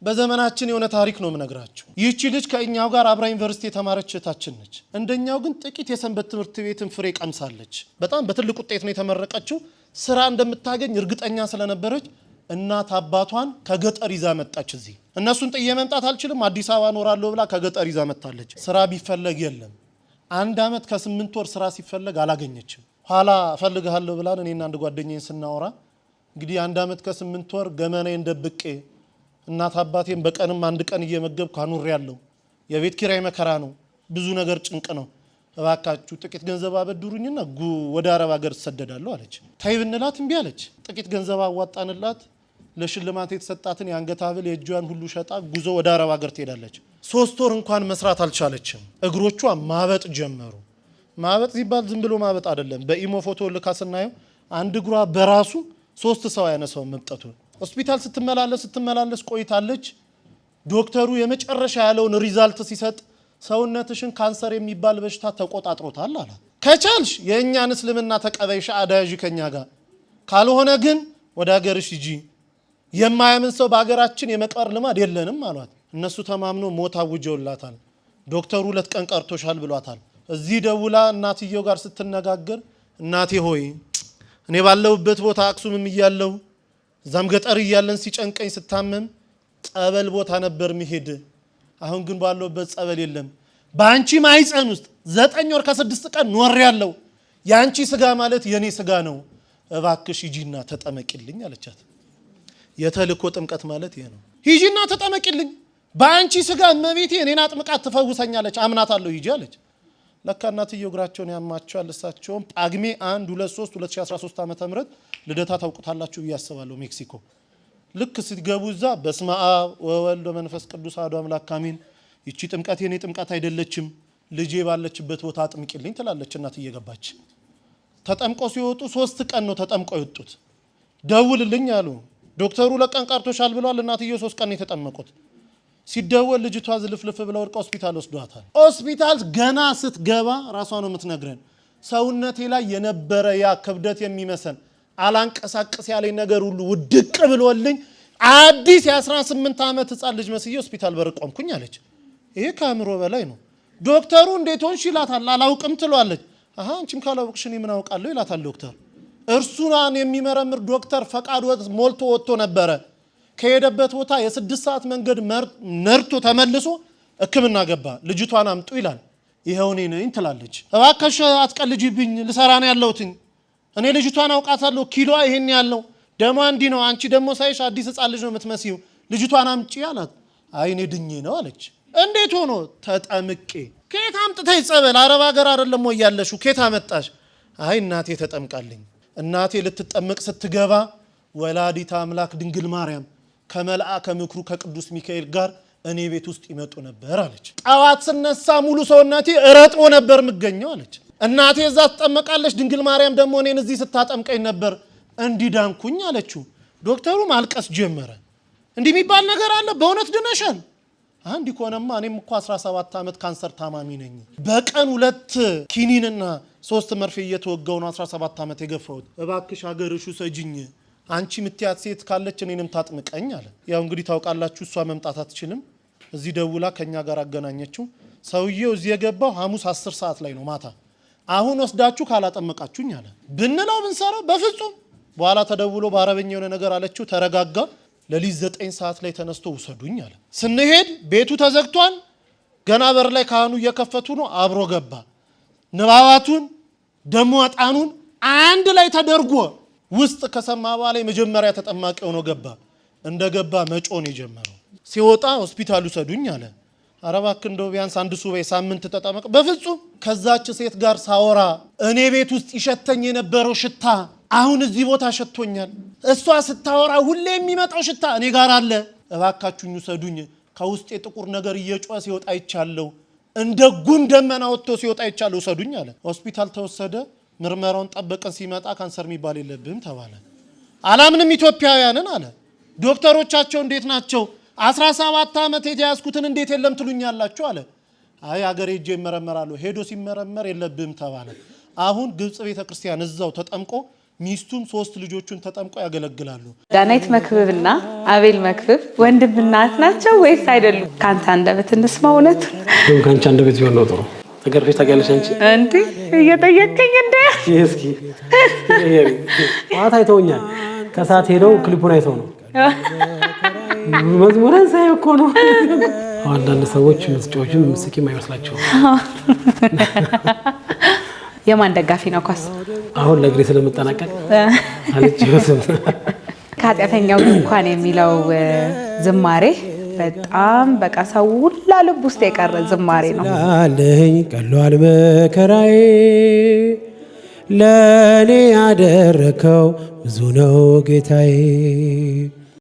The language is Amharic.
በዘመናችን የሆነ ታሪክ ነው ምነግራችሁ ይህች ልጅ ከኛው ጋር አብራ ዩኒቨርሲቲ የተማረች እህታችን ነች እንደኛው ግን ጥቂት የሰንበት ትምህርት ቤትን ፍሬ ቀምሳለች በጣም በትልቅ ውጤት ነው የተመረቀችው ስራ እንደምታገኝ እርግጠኛ ስለነበረች እናት አባቷን ከገጠር ይዛ መጣች እዚህ እነሱን ጥዬ መምጣት አልችልም አዲስ አበባ ኖራለሁ ብላ ከገጠር ይዛ መጣለች ስራ ቢፈልግ የለም አንድ አመት ከ8 ወር ስራ ሲፈልግ አላገኘችም ኋላ ፈልጋለሁ ብላ እኔና አንድ ጓደኛዬን ስናወራ እንግዲህ አንድ አመት ከ8 ወር ገመናዬን ደብቄ እናት አባቴን በቀንም አንድ ቀን እየመገብኩ አኑር ያለው የቤት ኪራይ መከራ ነው ብዙ ነገር ጭንቅ ነው እባካችሁ ጥቂት ገንዘብ አበድሩኝና ወደ አረብ ሀገር ተሰደዳለሁ አለች ታይብንላት እንቢ አለች ጥቂት ገንዘብ አዋጣንላት ለሽልማት የተሰጣትን የአንገት ሐብል የእጇን ሁሉ ሸጣ ጉዞ ወደ አረብ ሀገር ትሄዳለች 3 ወር እንኳን መስራት አልቻለችም እግሮቿ ማበጥ ጀመሩ ማበጥ ሲባል ዝም ብሎ ማበጥ አይደለም በኢሞ ፎቶ ልካስናየው አንድ እግሯ በራሱ 3 ሰው ያነሳው መምጠቱ ሆስፒታል ስትመላለስ ቆይታለች ዶክተሩ የመጨረሻ ያለውን ሪዛልት ሲሰጥ ሰውነትሽን ካንሰር የሚባል በሽታ ተቆጣጥሮታል አለ ከቻልሽ የኛን እስልምና ተቀበይሽ አዳያጂ ከኛ ጋር ካልሆነ ግን ወደ ሀገርሽ ሂጂ የማያምን ሰው በአገራችን የመቀር ልማድ የለንም አሏት እነሱ ተማምኖ ሞት አውጀውላታል ዶክተሩ 2 ቀን ቀርቶሻል ብሏታል እዚህ ደውላ እናትየው ጋር ስትነጋገር እናቴ ሆይ እኔ ባለውበት ቦታ አክሱምም ይያለው ዛም ገጠር ይያለን ሲጨንቀኝ ስታመም ጸበል ቦታ ነበር መሄድ አሁን ግን ባለውበት ጸበል የለም ባንቺ ማይጸን ውስጥ 9 ወር ከ6 ቀን ኖር ያለው ያንቺ ስጋ ማለት የኔ ስጋ ነው እባክሽ ሂጂና ተጠመቂልኝ አለቻት የተልኮ ጥምቀት ማለት ይሄ ነው ሂጂና ተጠመቂልኝ ባንቺ ስጋ እመቤቴ እኔን አጥምቃት ትፈውሰኛለች አምናታለሁ ሂጂ አለች ለካ እናትየው እግራቸውን ያማቸዋል እሳቸውም ጳግሜ 1 2 3 2013 ዓመተ ምህረት ልደታ ታውቁታላችሁ ያስባለሁ ሜክሲኮ ልክ ሲገቡ እዛ በስመ አብ ወወልድ ወመንፈስ ቅዱስ አሐዱ አምላክ አሜን ይቺ ጥምቀት የኔ ጥምቀት አይደለችም ልጄ ባለችበት ቦታ አጥምቂልኝ ትላለች እናትየው ገባች ተጠምቆ ሲወጡ 3 ቀን ነው ተጠምቆ ይወጡት ደውልልኝ አሉ ዶክተሩ ለቀን ቀርቶሻል ብሏል እናትየው 3 ቀን የተጠመቁት ሲደወል ልጅቷ ዝልፍልፍ ብለው ወርቀ ሆስፒታል ወስዷታል ሆስፒታል ገና ስትገባ ራሷ ነው የምትነግረን ሰውነቴ ላይ የነበረ ያ ክብደት የሚመሰል አላንቀሳቀስ ያለኝ ነገር ሁሉ ውድቅ ብሎልኝ አዲስ የ18 ዓመት ህፃን ልጅ መስዬ ሆስፒታል በርቆምኩኝ አለች ይሄ ካምሮ በላይ ነው ዶክተሩ እንዴት ሆንሽ ይላታል አላውቅም ትሏለች አሃ አንቺም ካላውቅሽ እኔ ምን አውቃለሁ ይላታል ዶክተር እርሱናን የሚመረምር ዶክተር ፈቃድ ሞልቶ ወጥቶ ነበር ከሄደበት ቦታ የ6 ሰዓት መንገድ ነርቶ ተመልሶ ህክምና ገባ ልጅቷን አምጡ ይላል ይሄው እኔ ነኝ ትላለች እባክሽ አትቀልጂብኝ ልሰራ ነው ያለሁት እኔ ልጅቷን አውቃታለሁ ኪሎዋ ይሄን ያለው ደሞ አንዲ ነው አንቺ ደሞ ሳይሽ አዲስ ህፃን ልጅ ነው የምትመስዩ ልጅቷን አምጪ አላት አይ እኔ ድኜ ነው አለች እንዴት ሆኖ ተጠምቄ ከየት አምጥተይ ጸበል አረብ ሀገር አይደለም ወይ ያለሹ ከየት አመጣሽ አይ እናቴ ተጠምቃልኝ እናቴ ልትጠመቅ ስትገባ ወላዲተ አምላክ ድንግል ማርያም ከመልአከ ምክሩ ከቅዱስ ሚካኤል ጋር እኔ ቤት ውስጥ ይመጡ ነበር አለች ጣዋት ስነሳ ሙሉ ሰውነቴ እረጥቦ ነበር ምገኘው አለች እናቴ እዛ ተጠመቃለች ድንግል ማርያም ደግሞ እኔን እዚህ ስታጠምቀኝ ነበር እንዲዳንኩኝ አለችው ዶክተሩ ማልቀስ ጀመረ እንዲህ የሚባል ነገር አለ በእውነት ድነሻል አንዲ ኮነማ እኔም እኮ 17 ዓመት ካንሰር ታማሚ ነኝ በቀን 2 ኪኒንና 3 መርፌ እየተወጋው ነው 17 ዓመት የገፋሁት እባክሽ ሀገርሹ ሰጂኝ አንቺ ምትያት ሴት ካለች እኔንም ታጥምቀኝ አለ ያው እንግዲህ ታውቃላችሁ እሷ መምጣት አትችልም እዚህ ደውላ ከኛ ጋር አገናኘችው ሰውየው እዚህ የገባው ሐሙስ 10 ሰዓት ላይ ነው ማታ አሁን ወስዳችሁ ካላጠመቃችሁኝ አለ ብንለው ብንሰራው በፍጹም በኋላ ተደውሎ በአረበኛ የሆነ ነገር አለችው ተረጋጋ ለሊት 9 ሰዓት ላይ ተነስቶ ወሰዱኝ አለ ስንሄድ ቤቱ ተዘግቷል ገና በር ላይ ካህኑ እየከፈቱ ነው አብሮ ገባ ንባባቱን ደሞ አጣኑን አንድ ላይ ተደርጎ ውስጥ ከሰማ በኋላ የመጀመሪያ ተጠማቂ ሆኖ ገባ እንደገባ መጮን የጀመረው ሲወጣ ሆስፒታሉ ሰዱኝ አለ አረባክ እንደው ቢያንስ አንድ ሱባኤ ሳምንት ተጠመቀ በፍጹም ከዛች ሴት ጋር ሳወራ እኔ ቤት ውስጥ ይሸተኝ የነበረው ሽታ አሁን እዚህ ቦታ ሸቶኛል እሷ ስታወራ ሁሌ የሚመጣው ሽታ እኔ ጋር አለ እባካችሁኝ ሰዱኝ ከውስጥ የጥቁር ነገር እየጮኸ ሲወጣ ይቻለው እንደ ጉም ደመና ወጥቶ ሲወጣ ይቻለው ሰዱኝ አለ ሆስፒታል ተወሰደ ምርመራውን ጠበቀን ሲመጣ ካንሰር የሚባል የለብህም ተባለ አላምንም ኢትዮጵያውያንን አለ ዶክተሮቻቸው እንዴት ናቸው 17 ዓመት የተያዝኩትን እንዴት የለም ትሉኛላችሁ አለ አይ ሀገር ሄጄ ይመረመራሉ ሄዶ ሲመረመር የለብህም ተባለ አሁን ግብጽ ቤተክርስቲያን እዛው ተጠምቆ ሚስቱም 3 ልጆቹን ተጠምቀው ያገለግላሉ። ዳናይት መክብብና አቤል መክብብ ወንድምና እህት ናቸው ወይስ አይደሉም? ካንተ አንደበት እንስማ። እውነት ነው ካንቺ አንደበት ቢሆን ነው ጥሩ። ተገርፈሽ ታውቂያለሽ አንቺ? እንዴ እየጠየቀኝ እንደ እስኪ ማታ አይተውኛል። ከሰዓት ሄደው ክሊፑን አይተው ነው መዝሙርን ሳይ እኮ ነው። አንዳንድ ሰዎች ምስጮችን ምስኪም አይመስላቸውም። የማን ደጋፊ ነው ኳስ? አሁን ለግሬ ስለምጠናቀቅ አልጭውስም። ከኃጢአተኛው ድንኳን የሚለው ዝማሬ በጣም በቃ ሰው ሁላ ልብ ውስጥ የቀረ ዝማሬ ነው። ላለኝ ቀሏል መከራዬ ለኔ ያደረከው ብዙ ነው ጌታዬ